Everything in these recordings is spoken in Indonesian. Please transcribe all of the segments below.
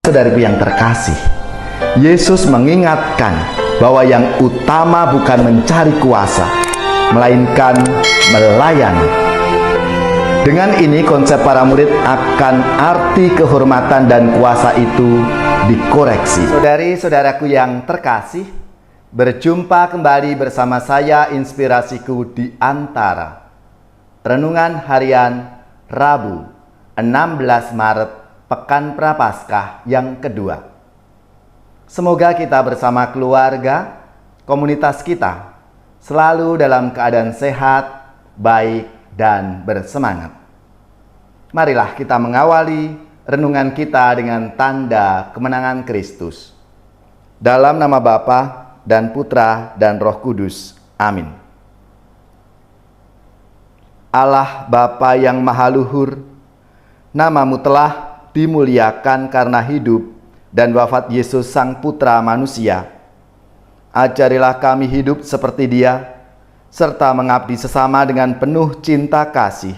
Saudaraku yang terkasih, Yesus mengingatkan bahwa yang utama bukan mencari kuasa, melainkan melayani. Dengan ini konsep para murid akan arti kehormatan dan kuasa itu dikoreksi. Saudari-saudaraku yang terkasih, berjumpa kembali bersama saya Inspirasiku di Antara. Renungan harian Rabu 16 Maret Pekan Prapaskah yang kedua. Semoga kita bersama keluarga, komunitas kita selalu dalam keadaan sehat, baik, dan bersemangat. Marilah kita mengawali renungan kita dengan tanda kemenangan Kristus. Dalam nama Bapa dan Putra dan Roh Kudus. Amin. Allah Bapa yang Maha Luhur, nama-Mu telah dimuliakan karena hidup dan wafat Yesus Sang Putra Manusia. Ajarilah kami hidup seperti Dia, serta mengabdi sesama dengan penuh cinta kasih,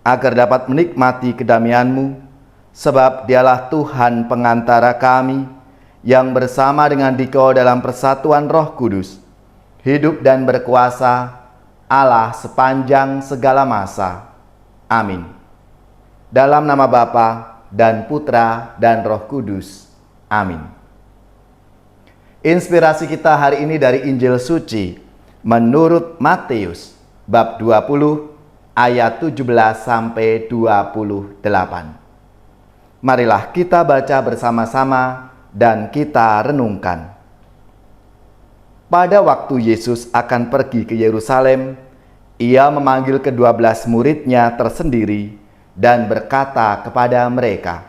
agar dapat menikmati kedamaian-Mu, sebab Dialah Tuhan pengantara kami, yang bersama dengan Dikau dalam persatuan Roh Kudus, hidup dan berkuasa Allah sepanjang segala masa. Amin. Dalam nama Bapa dan Putra dan Roh Kudus. Amin. Inspirasi kita hari ini dari Injil Suci menurut Matius bab 20 ayat 17 sampai 28. Marilah kita baca bersama-sama dan kita renungkan. Pada waktu Yesus akan pergi ke Yerusalem, Ia memanggil ke-12 murid-Nya tersendiri dan berkata kepada mereka,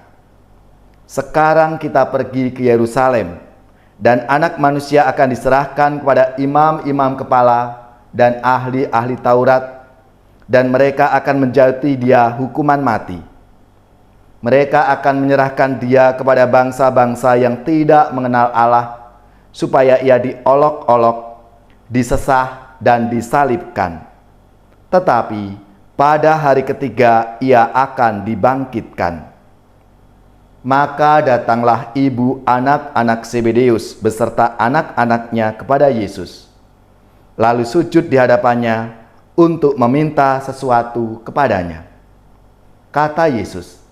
"Sekarang kita pergi ke Yerusalem, dan Anak Manusia akan diserahkan kepada imam-imam kepala dan ahli-ahli Taurat, dan mereka akan menjatuhi Dia hukuman mati. Mereka akan menyerahkan Dia kepada bangsa-bangsa yang tidak mengenal Allah, supaya Ia diolok-olok, disesah, dan disalibkan. Tetapi pada hari ketiga Ia akan dibangkitkan." Maka datanglah ibu anak-anak Zebedeus beserta anak-anaknya kepada Yesus, lalu sujud di hadapannya untuk meminta sesuatu kepadanya. Kata Yesus,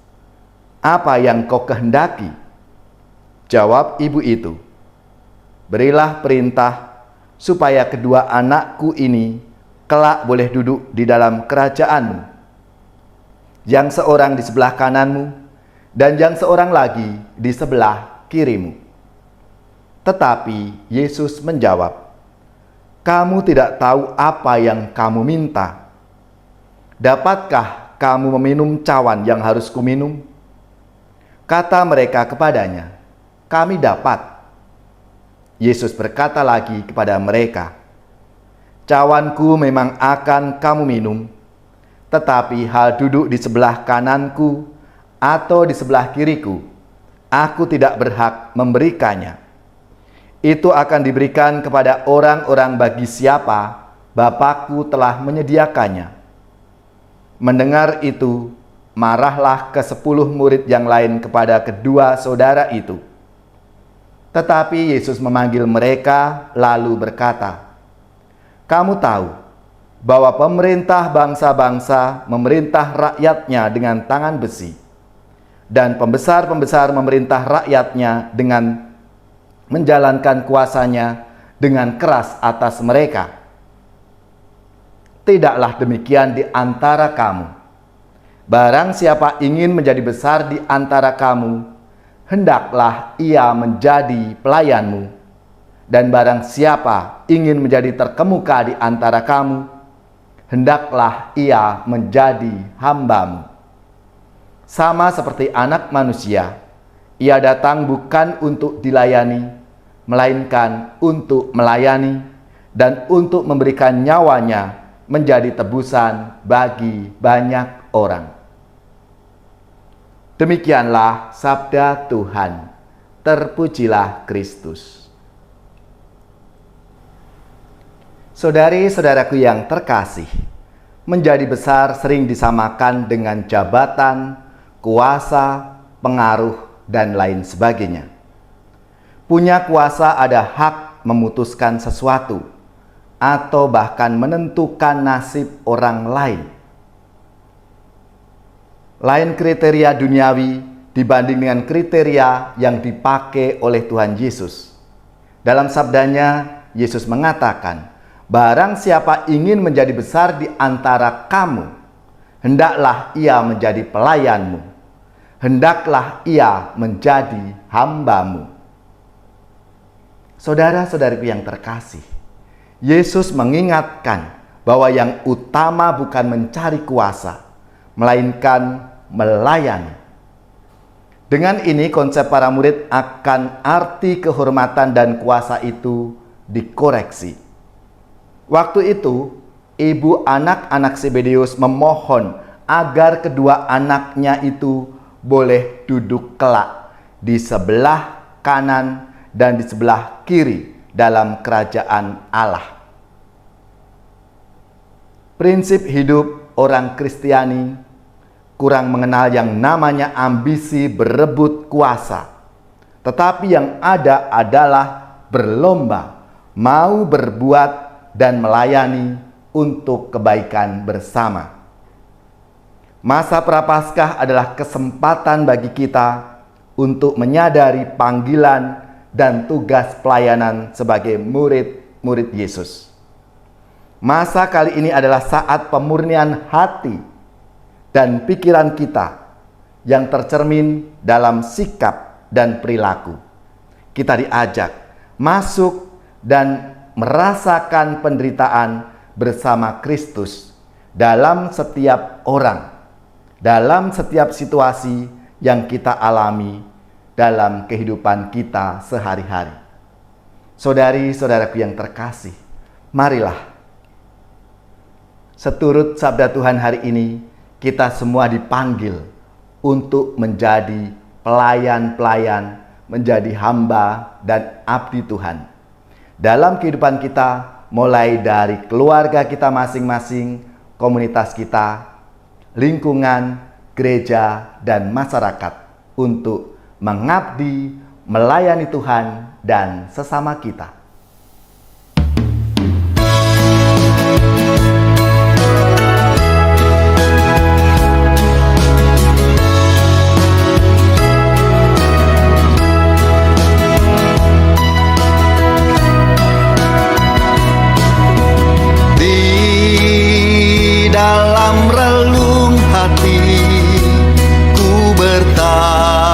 "Apa yang kau kehendaki?" Jawab ibu itu, "Berilah perintah supaya kedua anakku ini kelak boleh duduk di dalam kerajaan-Mu, yang seorang di sebelah kanan-Mu dan yang seorang lagi di sebelah kiri-Mu." Tetapi Yesus menjawab, "Kamu tidak tahu apa yang kamu minta. Dapatkah kamu meminum cawan yang harus kuminum?" Kata mereka kepadanya, "Kami dapat." Yesus berkata lagi kepada mereka, "Cawanku memang akan kamu minum, tetapi hal duduk di sebelah kananku atau di sebelah kiriku, aku tidak berhak memberikannya. Itu akan diberikan kepada orang-orang bagi siapa Bapakku telah menyediakannya." Mendengar itu, marahlah ke-10 murid yang lain kepada kedua saudara itu. Tetapi Yesus memanggil mereka lalu berkata, "Kamu tahu bahwa pemerintah bangsa-bangsa memerintah rakyatnya dengan tangan besi, dan pembesar-pembesar memerintah rakyatnya dengan menjalankan kuasanya dengan keras atas mereka. Tidaklah demikian di antara kamu. Barang siapa ingin menjadi besar di antara kamu, hendaklah ia menjadi pelayanmu. Dan barang siapa ingin menjadi terkemuka di antara kamu, hendaklah ia menjadi hambamu. Sama seperti Anak Manusia, Ia datang bukan untuk dilayani, melainkan untuk melayani dan untuk memberikan nyawanya menjadi tebusan bagi banyak orang." Demikianlah sabda Tuhan. Terpujilah Kristus. Saudari-saudaraku yang terkasih, menjadi besar sering disamakan dengan jabatan, kuasa, pengaruh, dan lain sebagainya. Punya kuasa ada hak memutuskan sesuatu atau bahkan menentukan nasib orang lain. Lain kriteria duniawi dibanding dengan kriteria yang dipakai oleh Tuhan Yesus. Dalam sabdanya, Yesus mengatakan, "Barang siapa ingin menjadi besar di antara kamu, hendaklah ia menjadi pelayanmu. Hendaklah ia menjadi hambamu." Saudara-saudariku yang terkasih, Yesus mengingatkan bahwa yang utama bukan mencari kuasa, melainkan melayani. Dengan ini konsep para murid akan arti kehormatan dan kuasa itu dikoreksi. Waktu itu, ibu anak-anak Zebedeus memohon agar kedua anaknya itu boleh duduk kelak di sebelah kanan dan di sebelah kiri dalam kerajaan Allah. Prinsip hidup orang Kristiani kurang mengenal yang namanya ambisi berebut kuasa, tetapi yang ada adalah berlomba, mau berbuat dan melayani untuk kebaikan bersama. Masa Prapaskah adalah kesempatan bagi kita untuk menyadari panggilan dan tugas pelayanan sebagai murid-murid Yesus. Masa kali ini adalah saat pemurnian hati dan pikiran kita yang tercermin dalam sikap dan perilaku. Kita diajak masuk dan merasakan penderitaan bersama Kristus dalam setiap orang, dalam setiap situasi yang kita alami dalam kehidupan kita sehari-hari. Saudari-saudaraku yang terkasih, marilah seturut sabda Tuhan hari ini, kita semua dipanggil untuk menjadi pelayan-pelayan, menjadi hamba dan abdi Tuhan. Dalam kehidupan kita, mulai dari keluarga kita masing-masing, komunitas kita, lingkungan, gereja, dan masyarakat untuk mengabdi, melayani Tuhan dan sesama kita. Dalam relung hati ku bertanya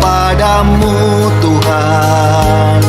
padamu Tuhan,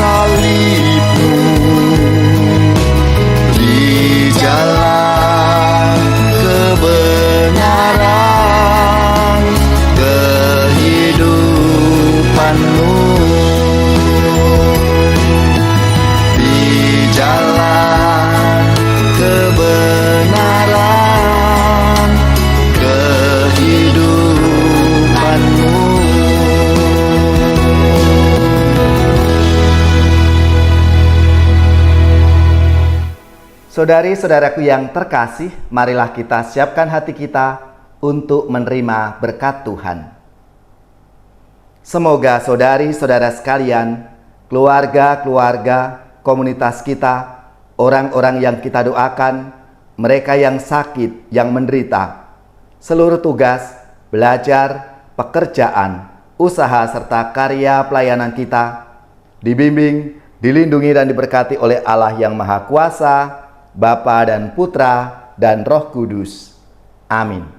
salib-Mu, di jalan kebenaran, kehidupan-Mu, di jalan kebenaran, kehidupan-Mu. Saudari-saudaraku yang terkasih, marilah kita siapkan hati kita untuk menerima berkat Tuhan. Semoga saudari-saudara sekalian, keluarga-keluarga, komunitas kita, orang-orang yang kita doakan, mereka yang sakit, yang menderita, seluruh tugas, belajar, pekerjaan, usaha, serta karya pelayanan kita, dibimbing, dilindungi dan diberkati oleh Allah yang Maha Kuasa, Bapa dan Putra dan Roh Kudus. Amin.